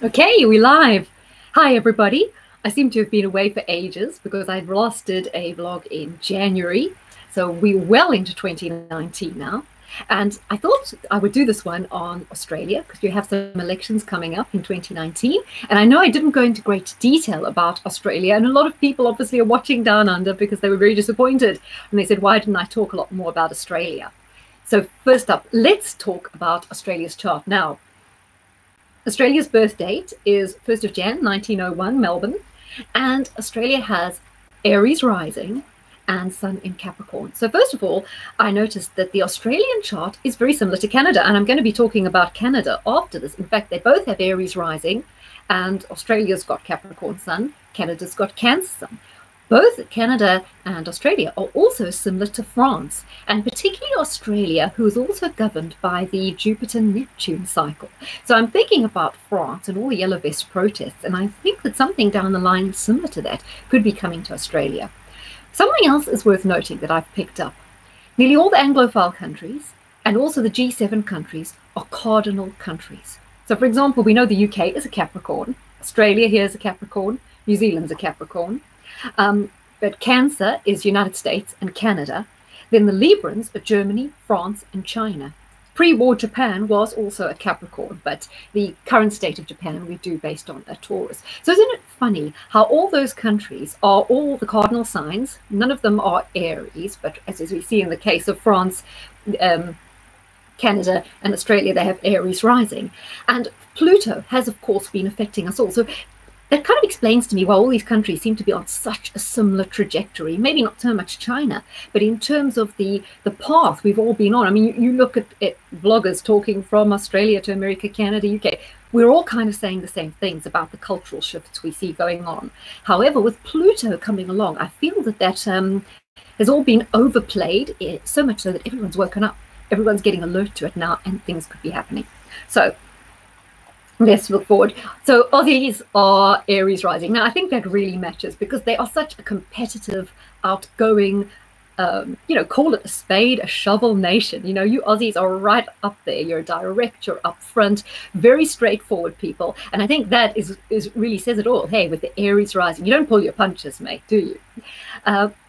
Okay, we live. Hi, everybody. I seem to have been away for ages because I last did a vlog in January. So we're well into 2019 now. And I thought I would do this one on Australia because you have some elections coming up in 2019. And I know I didn't go into great detail about Australia. And a lot of people obviously are watching down under because they were very disappointed. And they said, why didn't I talk a lot more about Australia? So first up, let's talk about Australia's chart now. Australia's birth date is 1st of Jan 1901, Melbourne, and Australia has Aries rising and Sun in Capricorn. So first of all, I noticed that the Australian chart is very similar to Canada, and I'm going to be talking about Canada after this. In fact, they both have Aries rising, and Australia's got Capricorn Sun, Canada's got Cancer Sun. Both Canada and Australia are also similar to France, and particularly Australia, who is also governed by the Jupiter-Neptune cycle. So I'm thinking about France and all the Yellow Vest protests, and I think that something down the line similar to that could be coming to Australia. Something else is worth noting that I've picked up. Nearly all the Anglophile countries and also the G7 countries are cardinal countries. So for example, we know the UK is a Capricorn, Australia here is a Capricorn, New Zealand's a Capricorn. But Cancer is United States and Canada. Then the Librans are Germany, France, and China. Pre-war Japan was also a Capricorn, but the current state of Japan we do based on a Taurus. So isn't it funny how all those countries are all the cardinal signs? None of them are Aries, but as we see in the case of France, Canada, and Australia, they have Aries rising. And Pluto has, of course, been affecting us all. So that kind of explains to me why all these countries seem to be on such a similar trajectory. Maybe not so much China, but in terms of the path we've all been on. I mean, you look at vloggers talking from Australia to America, Canada, UK. We're all kind of saying the same things about the cultural shifts we see going on. However, with Pluto coming along, I feel that has all been overplayed, so much so that everyone's woken up. Everyone's getting alert to it now, and things could be happening. So let's look forward. So Aussies are Aries rising. Now, I think that really matches because they are such a competitive, outgoing, call it a spade, a shovel nation. You know, you Aussies are right up there. You're direct, you're upfront, very straightforward people. And I think that is really says it all. Hey, with the Aries rising, you don't pull your punches, mate, do you?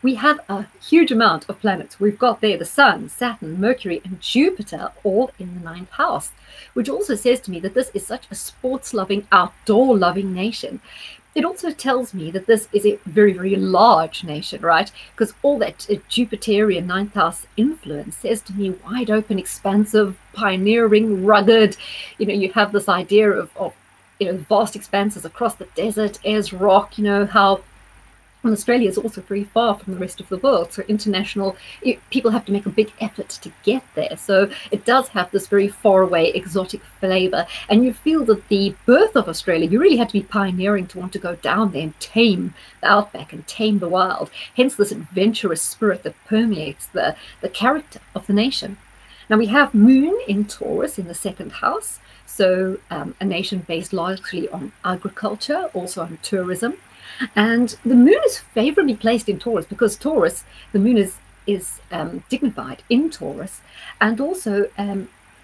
We have a huge amount of planets. We've got there the Sun, Saturn, Mercury, and Jupiter all in the 9th house, which also says to me that this is such a sports-loving, outdoor-loving nation. It also tells me that this is a very, very large nation, right? Because all that Jupiterian 9th house influence says to me wide open, expansive, pioneering, rugged. You know, you have this idea of vast expanses across the desert as rock, how Australia is also very far from the rest of the world, so people have to make a big effort to get there. So it does have this very far away exotic flavor, and you feel that the birth of Australia, you really had to be pioneering to want to go down there and tame the outback and tame the wild. Hence this adventurous spirit that permeates the character of the nation. Now we have Moon in Taurus in the 2nd house, so a nation based largely on agriculture, also on tourism. And the moon is favorably placed in Taurus because Taurus, the moon is dignified in Taurus, and also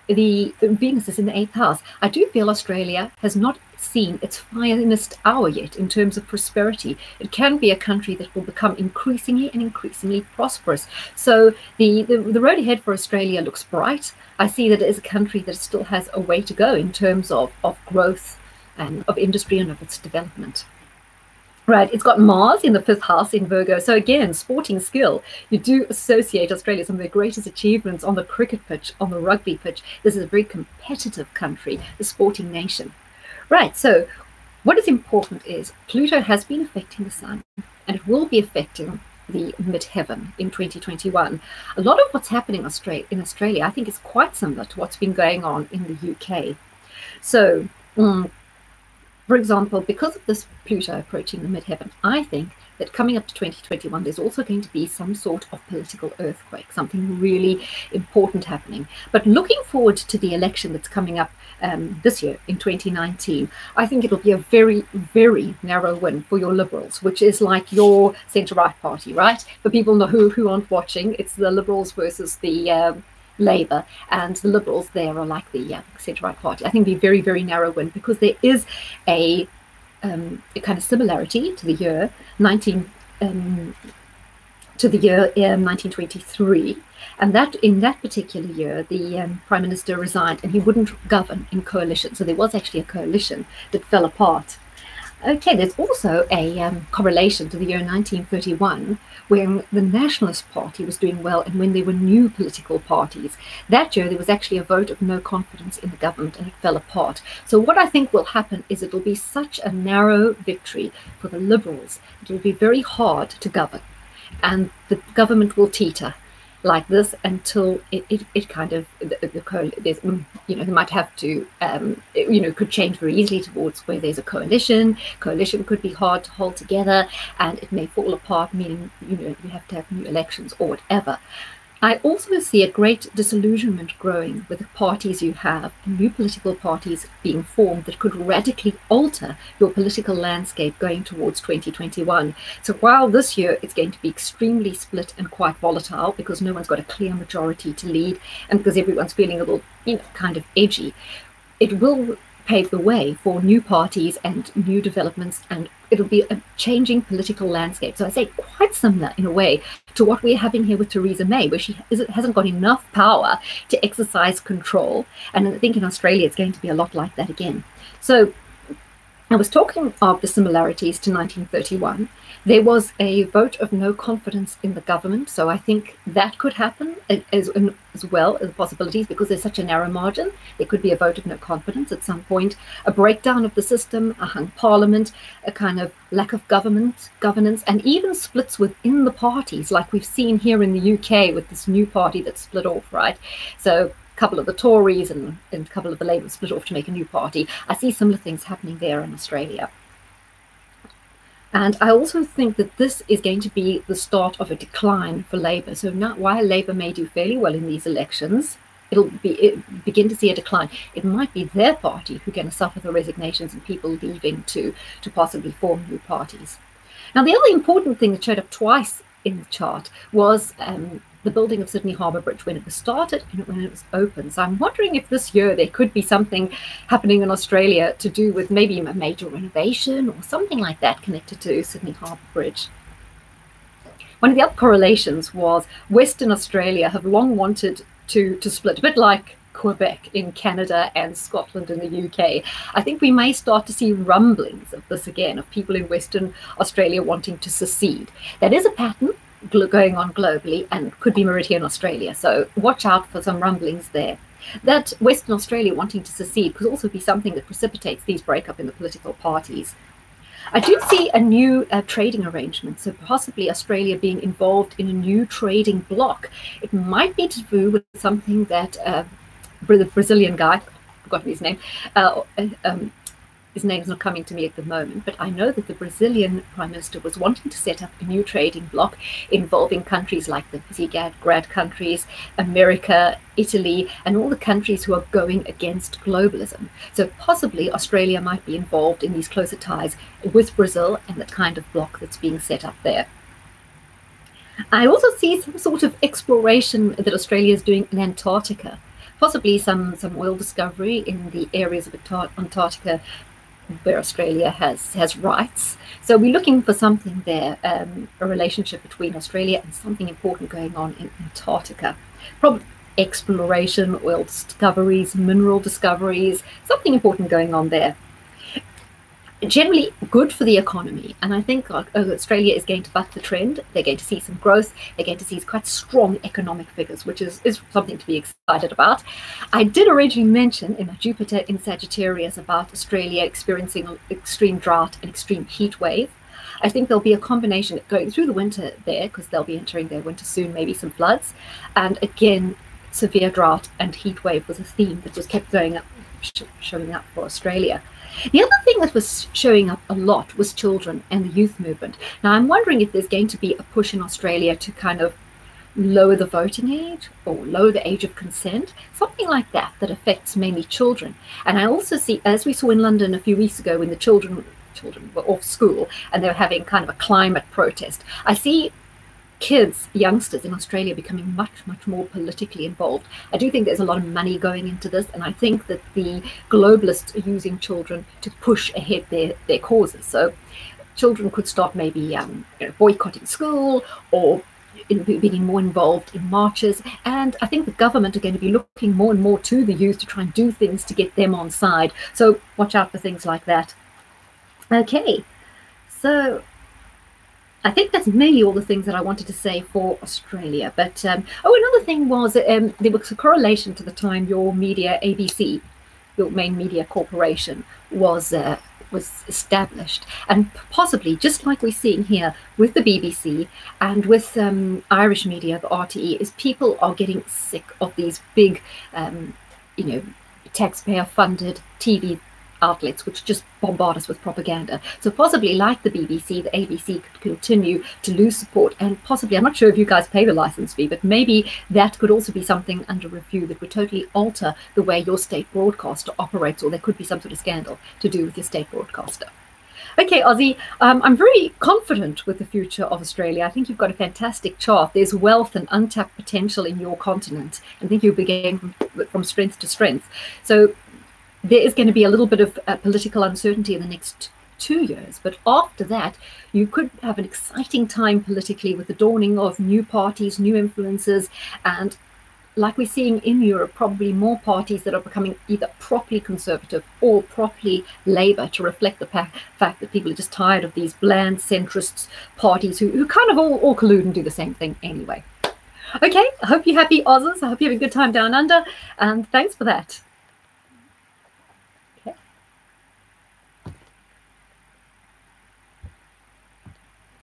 the Venus is in the 8th house. I do feel Australia has not seen its finest hour yet in terms of prosperity. It can be a country that will become increasingly and increasingly prosperous. So the road ahead for Australia looks bright. I see that it is a country that still has a way to go in terms of growth and of industry and of its development. Right, it's got Mars in the 5th house in Virgo. So again, sporting skill. You do associate Australia, some of their greatest achievements on the cricket pitch, on the rugby pitch. This is a very competitive country, a sporting nation. Right, so what is important is Pluto has been affecting the Sun, and it will be affecting the midheaven in 2021. A lot of what's happening in Australia, I think, is quite similar to what's been going on in the UK. So, for example, because of this Pluto approaching the midheaven, I think that coming up to 2021, there's also going to be some sort of political earthquake, something really important happening. But looking forward to the election that's coming up this year in 2019, I think it'll be a very, very narrow win for your Liberals, which is like your centre-right party, right? For people who aren't watching, it's the Liberals versus the Labour, and the Liberals there are like the centre-right party. I think it'd be very, very narrow win, because there is a kind of similarity to the year 1923, and that in that particular year the Prime Minister resigned and he wouldn't govern in coalition. So there was actually a coalition that fell apart. Okay, there's also a correlation to the year 1931, when the Nationalist Party was doing well and when there were new political parties. That year there was actually a vote of no confidence in the government and it fell apart. So what I think will happen is it will be such a narrow victory for the Liberals. It will be very hard to govern, and the government will teeter like this until it kind of, there's, they might have to, could change very easily towards where there's a coalition. Coalition could be hard to hold together, and it may fall apart, meaning, you have to have new elections or whatever. I also see a great disillusionment growing with the parties you have, and new political parties being formed that could radically alter your political landscape going towards 2021. So while this year it's going to be extremely split and quite volatile, because no one's got a clear majority to lead, and because everyone's feeling a little, kind of edgy, it will pave the way for new parties and new developments, and it'll be a changing political landscape. So I say quite similar in a way to what we're having here with Theresa May, where she hasn't got enough power to exercise control. And I think in Australia it's going to be a lot like that again. So I was talking of the similarities to 1931. There was a vote of no confidence in the government, so I think that could happen as well as possibilities, because there's such a narrow margin. There could be a vote of no confidence at some point, a breakdown of the system, a hung parliament, a kind of lack of governance, and even splits within the parties, like we've seen here in the UK with this new party that's split off, right? So couple of the Tories and a couple of the Labour split off to make a new party. I see similar things happening there in Australia. And I also think that this is going to be the start of a decline for Labour. So now, while Labour may do fairly well in these elections, it'll begin to see a decline. It might be their party who are going to suffer the resignations and people leaving to possibly form new parties. Now, the other important thing that showed up twice in the chart was the building of Sydney Harbour Bridge, when it was started and when it was open. So I'm wondering if this year there could be something happening in Australia to do with maybe a major renovation or something like that connected to Sydney Harbour Bridge. One of the other correlations was Western Australia have long wanted to split, a bit like Quebec in Canada and Scotland in the UK. I think we may start to see rumblings of this again, of people in Western Australia wanting to secede. That is a pattern going on globally and could be mirrored here in Australia. So watch out for some rumblings there. That Western Australia wanting to secede could also be something that precipitates these breakup in the political parties. I do see a new trading arrangement, so possibly Australia being involved in a new trading bloc. It might be to do with something that the Brazilian guy, I've forgotten his name, his name's not coming to me at the moment, but I know that the Brazilian Prime Minister was wanting to set up a new trading bloc involving countries like the Visegrad countries, America, Italy, and all the countries who are going against globalism. So possibly Australia might be involved in these closer ties with Brazil and the kind of bloc that's being set up there. I also see some sort of exploration that Australia is doing in Antarctica, possibly some oil discovery in the areas of Antarctica where Australia has rights. So we're looking for something there, a relationship between Australia and something important going on in Antarctica. Probably exploration, oil discoveries, mineral discoveries, something important going on there. Generally good for the economy, and I think Australia is going to buck the trend. They're going to see some growth. They're going to see quite strong economic figures, which is something to be excited about. I did originally mention in my Jupiter in Sagittarius about Australia experiencing an extreme drought and extreme heat wave. I think there'll be a combination going through the winter there, because they'll be entering their winter soon, maybe some floods, and again severe drought and heat wave was a theme that was kept showing up for Australia. The other thing that was showing up a lot was children and the youth movement. Now, I'm wondering if there's going to be a push in Australia to kind of lower the voting age or lower the age of consent, something like that, that affects mainly children. And I also see, as we saw in London a few weeks ago when the children were off school and they were having kind of a climate protest, I see kids, youngsters in Australia becoming much, much more politically involved. I do think there's a lot of money going into this, and I think that the globalists are using children to push ahead their causes. So children could start maybe boycotting school, or being more involved in marches. And I think the government are going to be looking more and more to the youth to try and do things to get them on side. So watch out for things like that. Okay, so I think that's mainly all the things that I wanted to say for Australia. But another thing was there was a correlation to the time your media, ABC, your main media corporation, was established, and possibly just like we're seeing here with the BBC and with Irish media, the RTE, is people are getting sick of these big, taxpayer-funded TV outlets which just bombard us with propaganda. So possibly, like the BBC, the ABC could continue to lose support, and possibly, I'm not sure if you guys pay the license fee, but maybe that could also be something under review that would totally alter the way your state broadcaster operates, or there could be some sort of scandal to do with your state broadcaster. Okay, Ozzy, I'm very confident with the future of Australia. I think you've got a fantastic chart. There's wealth and untapped potential in your continent. I think you'll be going from strength to strength. So there is going to be a little bit of political uncertainty in the next 2 years, but after that you could have an exciting time politically with the dawning of new parties, new influences, and like we're seeing in Europe, probably more parties that are becoming either properly conservative or properly Labour, to reflect the fact that people are just tired of these bland centrists parties who kind of all collude and do the same thing anyway. Okay, I hope you're happy, Aussies. I hope you have a good time down under, and thanks for that.